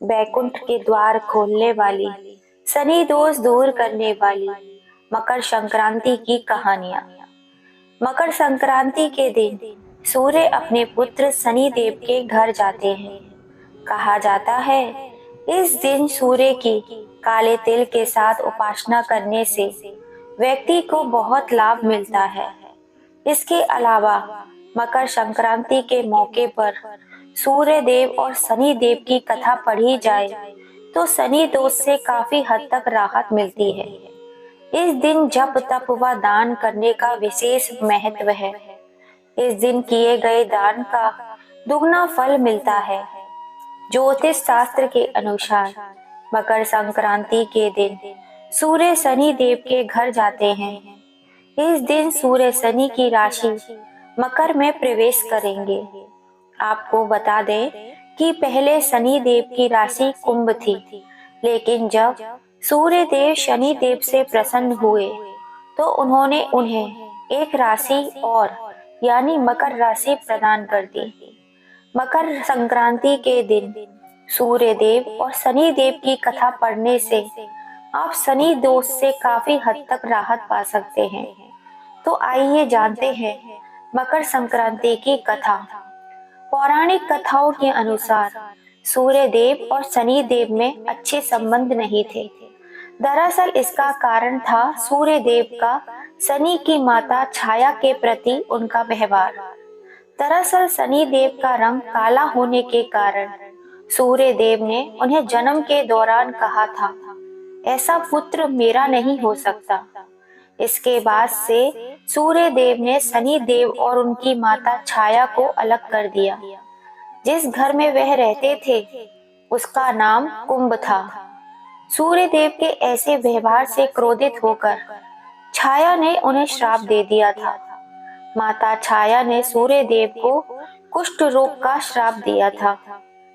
बैकुंठ के द्वार खोलने वाली, शनि दोष दूर करने वाली मकर संक्रांति की कहानियां। मकर संक्रांति के दिन सूर्य अपने पुत्र शनि देव के घर जाते हैं। कहा जाता है इस दिन सूर्य की काले तिल के साथ उपासना करने से व्यक्ति को बहुत लाभ मिलता है। इसके अलावा मकर संक्रांति के मौके पर सूर्य देव और शनि देव की कथा पढ़ी जाए तो शनि दोष से काफी हद तक राहत मिलती है। इस दिन जप तप व दान करने का विशेष महत्व है। इस दिन किए गए दान का दुगना फल मिलता है। ज्योतिष शास्त्र के अनुसार मकर संक्रांति के दिन सूर्य शनि देव के घर जाते हैं। इस दिन सूर्य शनि की राशि मकर में प्रवेश करेंगे। आपको बता दें कि पहले शनि देव की राशि कुंभ थी, लेकिन जब सूर्य देव शनि देव से प्रसन्न हुए तो उन्होंने उन्हें एक राशि और यानी मकर राशि प्रदान कर दी। मकर संक्रांति के दिन सूर्य देव और शनि देव की कथा पढ़ने से आप शनि दोष से काफी हद तक राहत पा सकते हैं। तो आइए जानते हैं मकर संक्रांति की कथा। पौराणिक कथाओं के अनुसार सूर्य देव और शनि देव में अच्छे संबंध नहीं थे। दरअसल इसका कारण था सूर्य देव का शनि की माता छाया के प्रति उनका व्यवहार। दरअसल शनि देव का रंग काला होने के कारण सूर्य देव ने उन्हें जन्म के दौरान कहा था, ऐसा पुत्र मेरा नहीं हो सकता। इसके बाद से सूर्य देव ने शनि देव और उनकी माता छाया को अलग कर दिया। जिस घर में वह रहते थे उसका नाम कुंभ था। सूर्य देव के ऐसे व्यवहार से क्रोधित होकर छाया ने उन्हें श्राप दे दिया था। माता छाया ने सूर्य देव को कुष्ठ रोग का श्राप दिया था,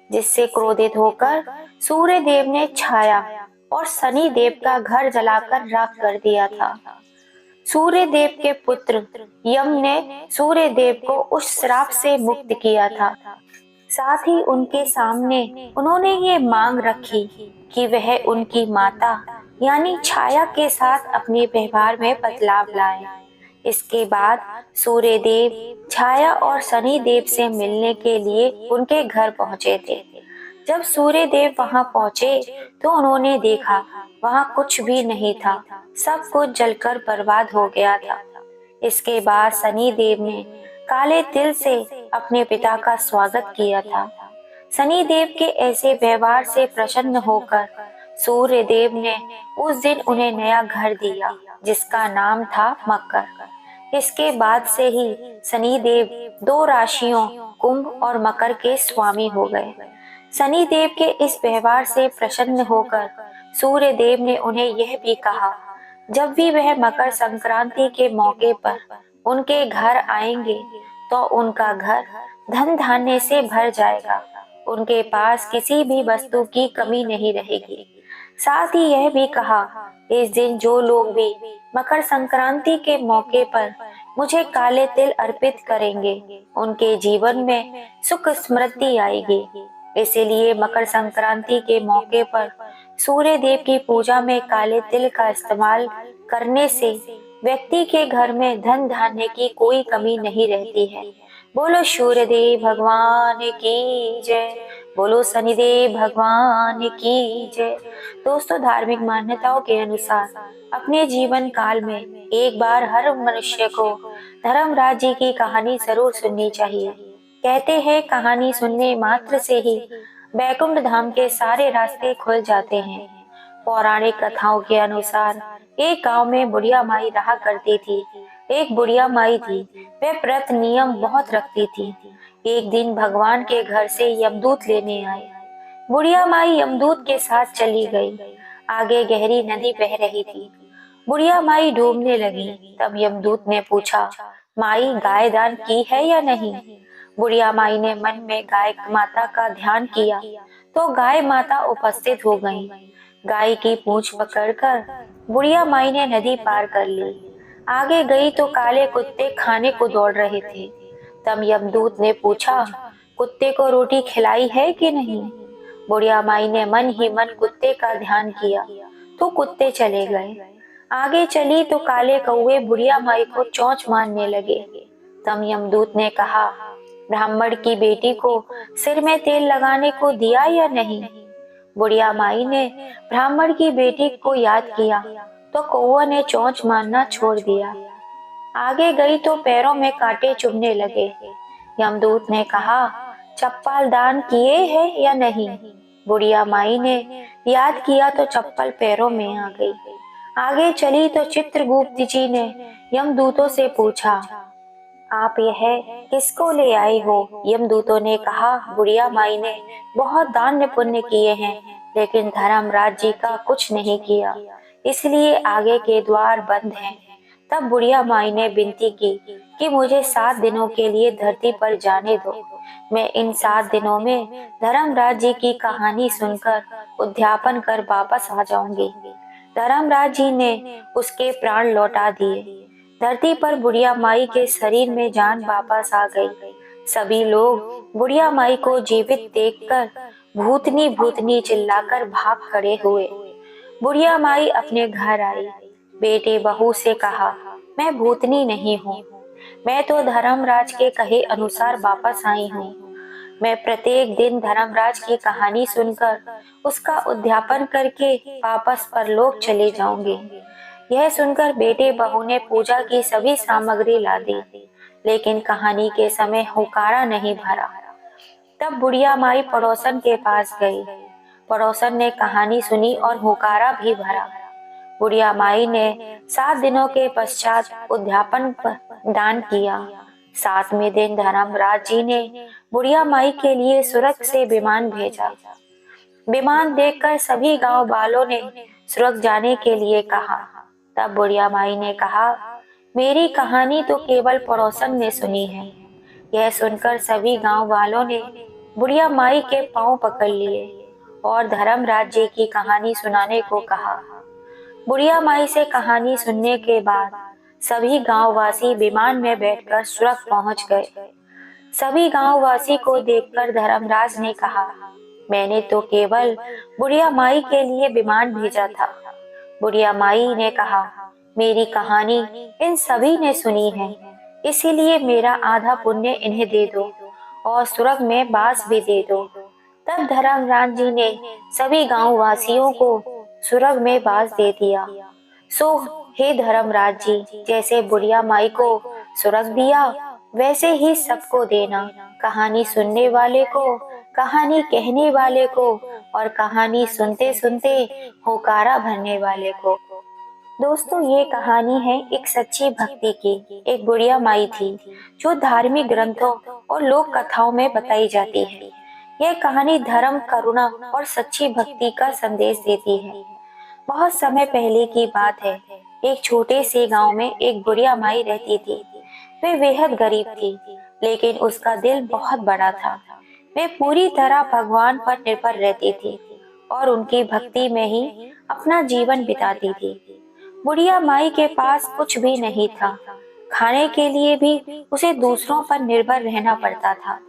जिससे क्रोधित होकर सूर्य देव ने छाया और शनि देव का घर जलाकर राख कर दिया था। सूर्य देव के पुत्र यम ने सूर्य देव को उस श्राप से मुक्त किया था। साथ ही उनके सामने उन्होंने ये मांग रखी कि वह उनकी माता यानी छाया के साथ अपने व्यवहार में बदलाव लाए। इसके बाद सूर्य देव छाया और शनि देव से मिलने के लिए उनके घर पहुंचे थे। जब सूर्य देव वहां पहुंचे तो उन्होंने देखा वहां कुछ भी नहीं था, सब कुछ जलकर बर्बाद हो गया था। इसके बाद शनि देव ने काले तिल से अपने पिता का स्वागत किया था। शनि देव के ऐसे व्यवहार से प्रसन्न होकर सूर्य देव ने उस दिन उन्हें नया घर दिया, जिसका नाम था मकर। इसके बाद से ही शनि देव दो राशियों कुंभ और मकर के स्वामी हो गए। शनि देव के इस व्यवहार से प्रसन्न होकर सूर्य देव ने उन्हें यह भी कहा, जब भी वह मकर संक्रांति के मौके पर उनके घर आएंगे तो उनका घर धन धान्य से भर जाएगा, उनके पास किसी भी वस्तु की कमी नहीं रहेगी। साथ ही यह भी कहा, इस दिन जो लोग भी मकर संक्रांति के मौके पर मुझे काले तिल अर्पित करेंगे उनके जीवन में सुख समृद्धि आएगी। इसीलिए मकर संक्रांति के मौके पर सूर्य देव की पूजा में काले तिल का इस्तेमाल करने से व्यक्ति के घर में धन धान्य की कोई कमी नहीं रहती है। बोलो सूर्य देव भगवान की जय, बोलो शनिदेव भगवान की जय। दोस्तों, धार्मिक मान्यताओं के अनुसार अपने जीवन काल में एक बार हर मनुष्य को धर्मराज जी की कहानी जरूर सुननी चाहिए। कहते हैं कहानी सुनने मात्र से ही बैकुंठ धाम के सारे रास्ते खुल जाते हैं। पौराणिक कथाओं के अनुसार एक गांव में बुढ़िया माई रहा करती थी। एक बुढ़िया माई थी, वह व्रत नियम बहुत रखती थी। एक दिन भगवान के घर से यमदूत लेने आए। बुढ़िया माई यमदूत के साथ चली गई। आगे गहरी नदी बह रही थी। बुढ़िया माई डूबने लगी। तब यमदूत ने पूछा, माई गाय दान की है या नहीं? बुढ़िया माई ने मन में गाय माता का ध्यान किया तो गाय माता उपस्थित हो गईं। गाय की पूंछ पकड़कर बुढ़िया माई ने नदी पार कर ली। आगे गई तो काले कुत्ते खाने को दौड़ रहे थे। तब यमदूत ने पूछा, कुत्ते को रोटी खिलाई है कि नहीं? बुढ़िया माई ने मन ही मन कुत्ते का ध्यान किया तो कुत्ते चले गए। आगे चली तो काले कौवे बुढ़िया माई को चोंच मारने लगे। तब यमदूत ने कहा, ब्राह्मण की बेटी को सिर में तेल लगाने को दिया या नहीं? बुढ़िया माई ने ब्राह्मण की बेटी को याद किया तो कौवा ने चोंच मारना छोड़ दिया। आगे गई तो पैरों में कांटे चुभने लगे। यमदूत ने कहा, चप्पल दान किए हैं या नहीं? बुढ़िया माई ने याद किया तो चप्पल पैरों में आ गई। आगे चली तो चित्रगुप्त जी ने यमदूतों से पूछा, आप यह किसको ले आए हो? यमदूतों ने कहा, बुढ़िया माई ने बहुत दान पुण्य किए हैं, लेकिन धर्मराज जी का कुछ नहीं किया, इसलिए आगे के द्वार बंद हैं। तब बुढ़िया माई ने विनती की कि मुझे 7 दिनों के लिए धरती पर जाने दो। मैं इन 7 दिनों में धर्मराज जी की कहानी सुनकर उद्यापन कर वापस आ जाऊंगी। धर्मराज जी ने उसके प्राण लौटा दिए। धरती पर बुढ़िया माई के शरीर में जान वापस आ गई। सभी लोग बुढ़िया माई को जीवित देखकर भूतनी भूतनी चिल्लाकर भाग खड़े हुए। बुढ़िया माई अपने घर आई। बेटे बहू से कहा, मैं भूतनी नहीं हूँ, मैं तो धर्मराज के कहे अनुसार वापस आई हूँ। मैं प्रत्येक दिन धर्मराज की कहानी सुनकर उसका उद्यापन करके वापस परलोक चले जाऊंगी। यह सुनकर बेटे बहू ने पूजा की सभी सामग्री ला दी, लेकिन कहानी के समय हुकारा नहीं भरा। तब बुढ़िया माई पड़ोसन के पास गई। पड़ोसन ने कहानी सुनी और हुकारा भी भरा। बुढ़िया माई ने 7 दिनों के पश्चात उद्यापन पर दान किया। 7वें दिन धर्मराज जी ने बुढ़िया माई के लिए स्वर्ग से विमान भेजा। विमान देखकर सभी गांव वालों ने स्वर्ग जाने के लिए कहा। तब बुढ़िया माई ने कहा, मेरी कहानी तो केवल पड़ोसन ने सुनी है। यह सुनकर सभी गांव वालों ने बुढ़िया माई के पांव पकड़ लिए और धर्मराज जी की कहानी सुनाने को कहा। बुढ़िया माई से कहानी सुनने के बाद सभी गांववासी विमान में बैठकर स्वर्ग पहुंच गए। सभी गांववासी को देखकर धर्मराज ने कहा, मैंने तो केवल बुढ़िया माई के लिए विमान भेजा था। बुढ़िया माई ने कहा, मेरी कहानी इन सभी ने सुनी है, इसीलिए मेरा आधा पुण्य इन्हें दे दो और स्वर्ग में बास भी दे दो। तब धर्मराज जी ने सभी गांव वासियों को स्वर्ग में बास दे दिया। सो हे धर्मराज जी, जैसे बुढ़िया माई को स्वर्ग दिया वैसे ही सबको देना, कहानी सुनने वाले को, कहानी कहने वाले को और कहानी सुनते सुनते होकारा भरने वाले को। दोस्तों, ये कहानी है एक सच्ची भक्ति की। एक बुढ़िया माई थी जो धार्मिक ग्रंथों और लोक कथाओं में बताई जाती है। यह कहानी धर्म, करुणा और सच्ची भक्ति का संदेश देती है। बहुत समय पहले की बात है। एक छोटे से गांव में एक बुढ़िया माई रहती थी। वे बेहद गरीब थी, लेकिन उसका दिल बहुत बड़ा था। वे पूरी तरह भगवान पर निर्भर रहती थी और उनकी भक्ति में ही अपना जीवन बिताती थी। बुढ़िया माई के पास कुछ भी नहीं था। खाने के लिए भी उसे दूसरों पर निर्भर रहना पड़ता था,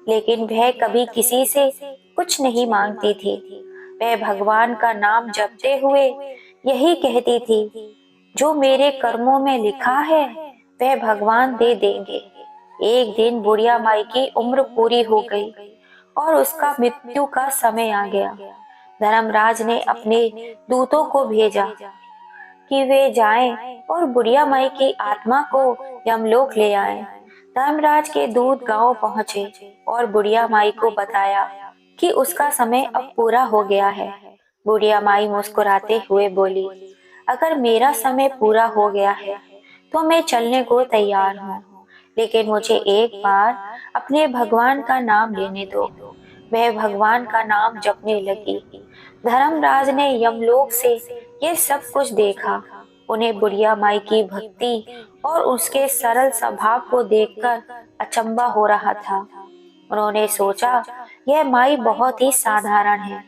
लेकिन वह कभी किसी से कुछ नहीं मांगती थी। वह भगवान का नाम जपते हुए यही कहती थी, जो मेरे कर्मों में लिखा है वह भगवान दे देंगे। एक दिन बुढ़िया माई की उम्र पूरी हो गई और उसका मृत्यु का समय आ गया। धर्मराज ने अपने दूतों को भेजा कि वे जाएं और बुढ़िया माई की आत्मा को यमलोक ले आएं। धर्मराज के दूत गांव पहुंचे और बुढ़िया माई को बताया कि उसका समय अब पूरा हो गया है। बुढ़िया माई मुस्कुराते हुए बोली, अगर मेरा समय पूरा हो गया है तो मैं चलने को तैयार हूँ, लेकिन मुझे एक बार अपने भगवान का नाम लेने दो। वह भगवान का नाम जपने लगी। धर्मराज ने यमलोक से ये सब कुछ देखा। उन्हें बुढ़िया माई की भक्ति और उसके सरल स्वभाव को देखकर अचंभा हो रहा था। उन्होंने सोचा, यह माई बहुत ही साधारण है,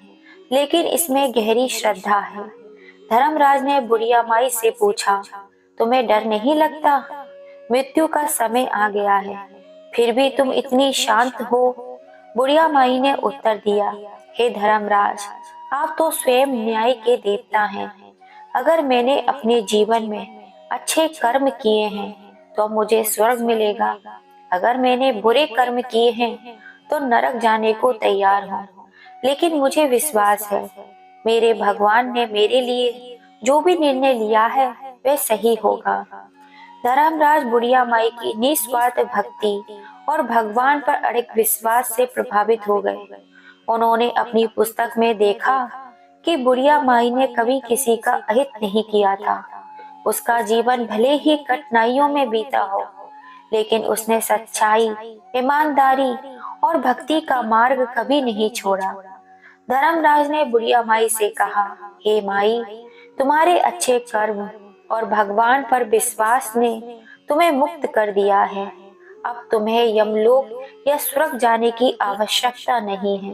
लेकिन इसमें गहरी श्रद्धा है। धर्मराज ने बुढ़िया माई से पूछा, तुम्हें डर नहीं लगता? मृत्यु का समय आ गया है, फिर भी तुम इतनी शांत हो। बुढ़िया माई ने उत्तर दिया, हे धर्मराज, आप तो स्वयं न्याय के देवता हैं। अगर मैंने अपने जीवन में अच्छे कर्म किए हैं तो मुझे स्वर्ग मिलेगा। अगर मैंने बुरे कर्म किए हैं तो नरक जाने को तैयार हूँ। लेकिन मुझे विश्वास है मेरे भगवान ने मेरे लिए जो भी निर्णय लिया है वह सही होगा। धर्मराज बुढ़िया माई की निस्वार्थ भक्ति और भगवान पर अड़िग विश्वास से प्रभावित हो गए। उन्होंने अपनी पुस्तक में देखा कि बुढ़िया माई ने कभी किसी का अहित नहीं किया था। उसका जीवन भले ही कठिनाइयों में बीता हो, लेकिन उसने सच्चाई, ईमानदारी और भक्ति का मार्ग कभी नहीं छोड़ा। धर्मराज ने बुढ़िया माई से कहा, हे माई, तुम्हारे अच्छे कर्म और भगवान पर विश्वास ने तुम्हें मुक्त कर दिया है। अब तुम्हें यमलोक या स्वर्ग जाने की आवश्यकता नहीं है।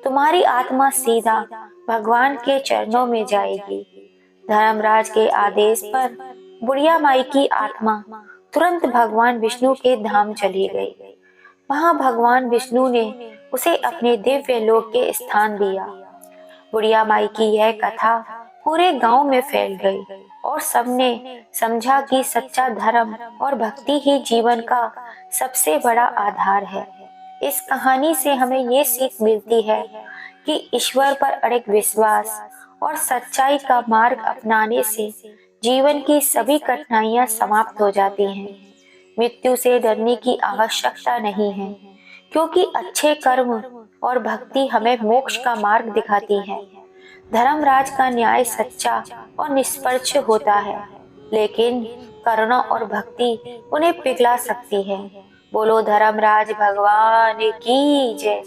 तुम्हारी आत्मा सीधा भगवान के चरणों में जाएगी। धर्मराज के आदेश पर बुढ़िया माई की आत्मा तुरंत भगवान विष्णु के धाम चली गई। वहां भगवान विष्णु ने उसे अपने दिव्य लोक के स्थान दिया। बुढ़िया माई की यह कथा पूरे गांव में फैल गई और सबने समझा कि सच्चा धर्म और भक्ति ही जीवन का सबसे बड़ा आधार है। इस कहानी से हमें ये सीख मिलती है कि ईश्वर पर अड़िग विश्वास और सच्चाई का मार्ग अपनाने से जीवन की सभी कठिनाइयां समाप्त हो जाती हैं। मृत्यु से डरने की आवश्यकता नहीं है, क्योंकि अच्छे कर्म और भक्ति हमें मोक्ष का मार्ग दिखाती है। धर्मराज का न्याय सच्चा और निष्पक्ष होता है, लेकिन करुणा और भक्ति उन्हें पिघला सकती है। बोलो धर्मराज भगवान की जय।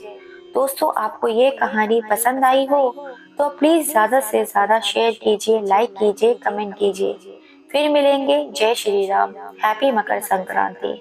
दोस्तों, आपको ये कहानी पसंद आई हो तो प्लीज ज्यादा से ज्यादा शेयर कीजिए, लाइक कीजिए, कमेंट कीजिए। फिर मिलेंगे। जय श्री राम। हैप्पी मकर संक्रांति।